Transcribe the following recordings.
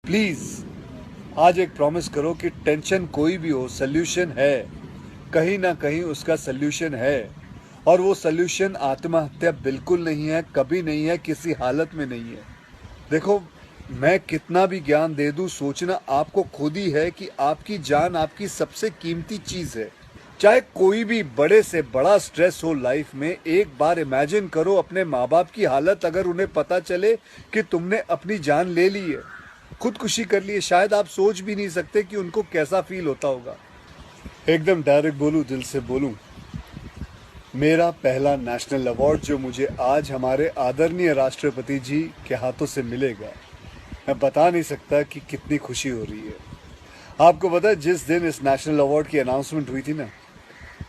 Please आज एक promise करो कि टेंशन कोई भी हो, सोल्यूशन है, कहीं ना कहीं उसका सोल्यूशन है। और वो सोल्यूशन आत्महत्या बिल्कुल नहीं है, कभी नहीं है, किसी हालत में नहीं है। देखो, मैं कितना भी ज्ञान दे दूं, सोचना आपको खुद ही है कि आपकी जान आपकी सबसे कीमती चीज है। चाहे कोई भी बड़े से बड़ा स्ट्रेस हो लाइफ में, एक बार इमेजिन करो अपने माँ बाप की हालत अगर उन्हें पता चले कि तुमने अपनी जान ले ली है, खुदकुशी कर ली है। शायद आप सोच भी नहीं सकते कि उनको कैसा फील होता होगा। एकदम डायरेक्ट बोलूं, दिल से बोलूं, मेरा पहला नेशनल अवार्ड जो मुझे आज हमारे आदरणीय राष्ट्रपति जी के हाथों से मिलेगा, मैं बता नहीं सकता कि कितनी खुशी हो रही है। आपको पता है, जिस दिन इस नेशनल अवार्ड की अनाउंसमेंट हुई थी ना,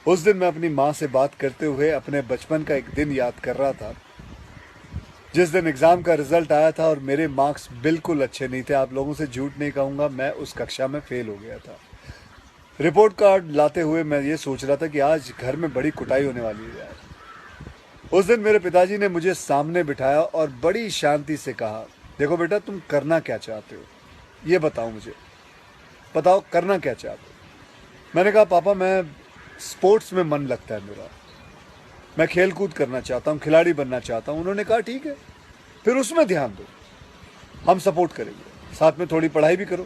उस दिन मैं अपनी माँ से बात करते हुए अपने बचपन का एक दिन याद कर रहा था, जिस दिन एग्ज़ाम का रिजल्ट आया था और मेरे मार्क्स बिल्कुल अच्छे नहीं थे। आप लोगों से झूठ नहीं कहूँगा, मैं उस कक्षा में फेल हो गया था। रिपोर्ट कार्ड लाते हुए मैं ये सोच रहा था कि आज घर में बड़ी कुटाई होने वाली है यार। उस दिन मेरे पिताजी ने मुझे सामने बिठाया और बड़ी शांति से कहा, देखो बेटा, तुम करना क्या चाहते हो, ये बताओ मुझे, बताओ करना क्या चाहते हो। मैंने कहा, पापा मैं स्पोर्ट्स में मन लगता है मेरा, मैं खेल कूद करना चाहता हूँ, खिलाड़ी बनना चाहता हूँ। उन्होंने कहा, ठीक है, फिर उसमें ध्यान दो, हम सपोर्ट करेंगे, साथ में थोड़ी पढ़ाई भी करो।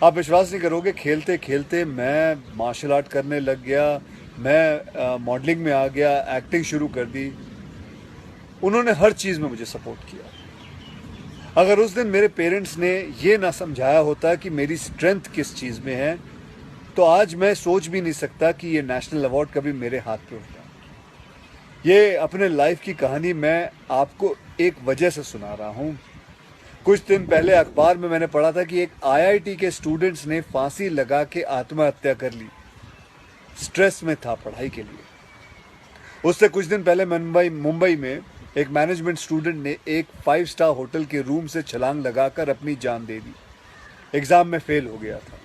आप विश्वास नहीं करोगे, खेलते खेलते मैं मार्शल आर्ट करने लग गया, मैं मॉडलिंग में आ गया, एक्टिंग शुरू कर दी। उन्होंने हर चीज़ में मुझे सपोर्ट किया। अगर उस दिन मेरे पेरेंट्स ने ये ना समझाया होता कि मेरी स्ट्रेंथ किस चीज़ में है, तो आज मैं सोच भी नहीं सकता कि ये नेशनल अवार्ड कभी मेरे हाथ पे होता। ये अपने लाइफ की कहानी मैं आपको एक वजह से सुना रहा हूँ। कुछ दिन पहले अखबार में मैंने पढ़ा था कि एक आईआईटी के स्टूडेंट्स ने फांसी लगा के आत्महत्या कर ली, स्ट्रेस में था पढ़ाई के लिए। उससे कुछ दिन पहले मुंबई में एक मैनेजमेंट स्टूडेंट ने एक 5 स्टार होटल के रूम से छलांग लगाकर अपनी जान दे दी, एग्जाम में फेल हो गया था।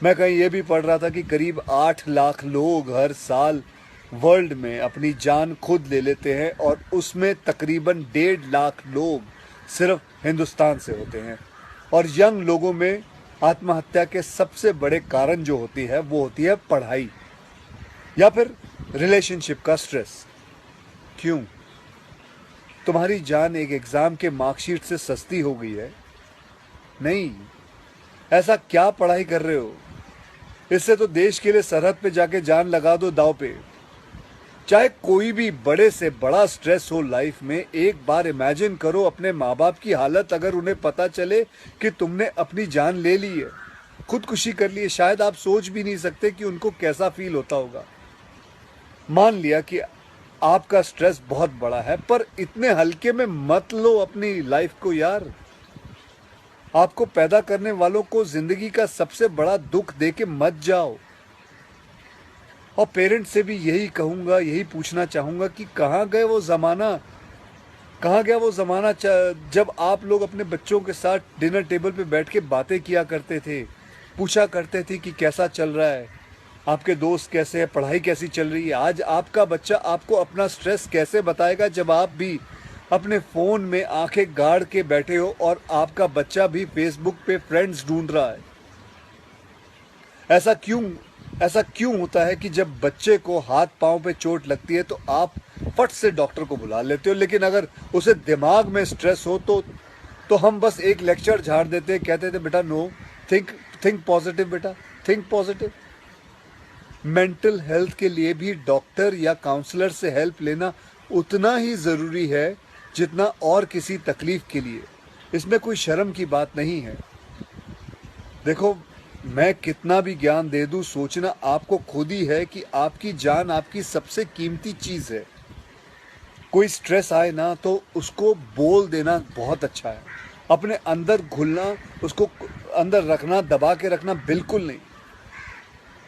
मैं कहीं ये भी पढ़ रहा था कि करीब 8 लाख लोग हर साल वर्ल्ड में अपनी जान खुद ले लेते हैं और उसमें तकरीबन 1.5 लाख लोग सिर्फ हिंदुस्तान से होते हैं। और यंग लोगों में आत्महत्या के सबसे बड़े कारण जो होती है वो होती है पढ़ाई या फिर रिलेशनशिप का स्ट्रेस। क्यों? तुम्हारी जान एक एग्जाम के मार्कशीट से सस्ती हो गई है? नहीं। ऐसा क्या पढ़ाई कर रहे हो? इससे तो देश के लिए सरहद पे जाके जान लगा दो दांव पे। चाहे कोई भी बड़े से बड़ा स्ट्रेस हो लाइफ में, एक बार इमेजिन करो अपने माँ बाप की हालत अगर उन्हें पता चले कि तुमने अपनी जान ले ली है, खुदकुशी कर ली है। शायद आप सोच भी नहीं सकते कि उनको कैसा फील होता होगा। मान लिया कि आपका स्ट्रेस बहुत बड़ा है, पर इतने हल्के में मत लो अपनी लाइफ को यार। आपको पैदा करने वालों को जिंदगी का सबसे बड़ा दुख दे के मत जाओ। और पेरेंट्स से भी यही कहूंगा, यही पूछना चाहूंगा कि कहाँ गए वो ज़माना, कहाँ गया वो ज़माना जब आप लोग अपने बच्चों के साथ डिनर टेबल पे बैठ के बातें किया करते थे, पूछा करते थे कि कैसा चल रहा है, आपके दोस्त कैसे हैं, पढ़ाई कैसी चल रही है। आज आपका बच्चा आपको अपना स्ट्रेस कैसे बताएगा जब आप भी अपने फ़ोन में आंखें गाड़ के बैठे हो और आपका बच्चा भी फेसबुक पे फ्रेंड्स ढूंढ रहा है। ऐसा क्यों होता है कि जब बच्चे को हाथ पांव पे चोट लगती है तो आप फट से डॉक्टर को बुला लेते हो, लेकिन अगर उसे दिमाग में स्ट्रेस हो तो हम बस एक लेक्चर झाड़ देते, कहते थे बेटा नो, थिंक पॉजिटिव बेटा, थिंक पॉजिटिव। मेंटल हेल्थ के लिए भी डॉक्टर या काउंसलर से हेल्प लेना उतना ही ज़रूरी है जितना और किसी तकलीफ के लिए। इसमें कोई शर्म की बात नहीं है। देखो, मैं कितना भी ज्ञान दे दूं, सोचना आपको खुद ही है कि आपकी जान आपकी सबसे कीमती चीज़ है। कोई स्ट्रेस आए ना तो उसको बोल देना बहुत अच्छा है। अपने अंदर घुलना, उसको अंदर रखना, दबा के रखना बिल्कुल नहीं।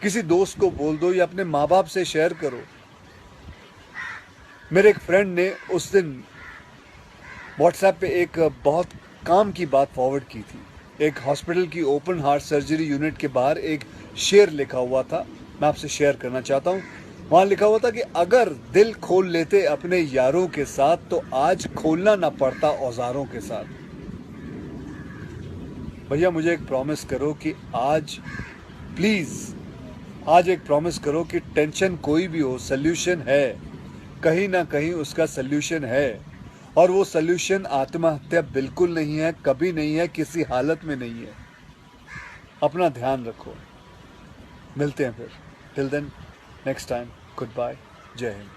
किसी दोस्त को बोल दो या अपने माँ बाप से शेयर करो। मेरे एक फ्रेंड ने उस दिन व्हाट्सएप पे एक बहुत काम की बात फॉरवर्ड की थी। एक हॉस्पिटल की ओपन हार्ट सर्जरी यूनिट के बाहर एक शेर लिखा हुआ था, मैं आपसे शेयर करना चाहता हूँ। वहाँ लिखा हुआ था कि अगर दिल खोल लेते अपने यारों के साथ तो आज खोलना ना पड़ता औजारों के साथ। भैया मुझे एक प्रॉमिस करो कि आज प्लीज़ आज एक प्रॉमिस करो कि टेंशन कोई भी हो, सल्यूशन है, कहीं ना कहीं उसका सल्यूशन है, और वो सल्यूशन आत्महत्या बिल्कुल नहीं है, कभी नहीं है, किसी हालत में नहीं है। अपना ध्यान रखो, मिलते हैं फिर। Till then, next time, good bye, Jai Hind.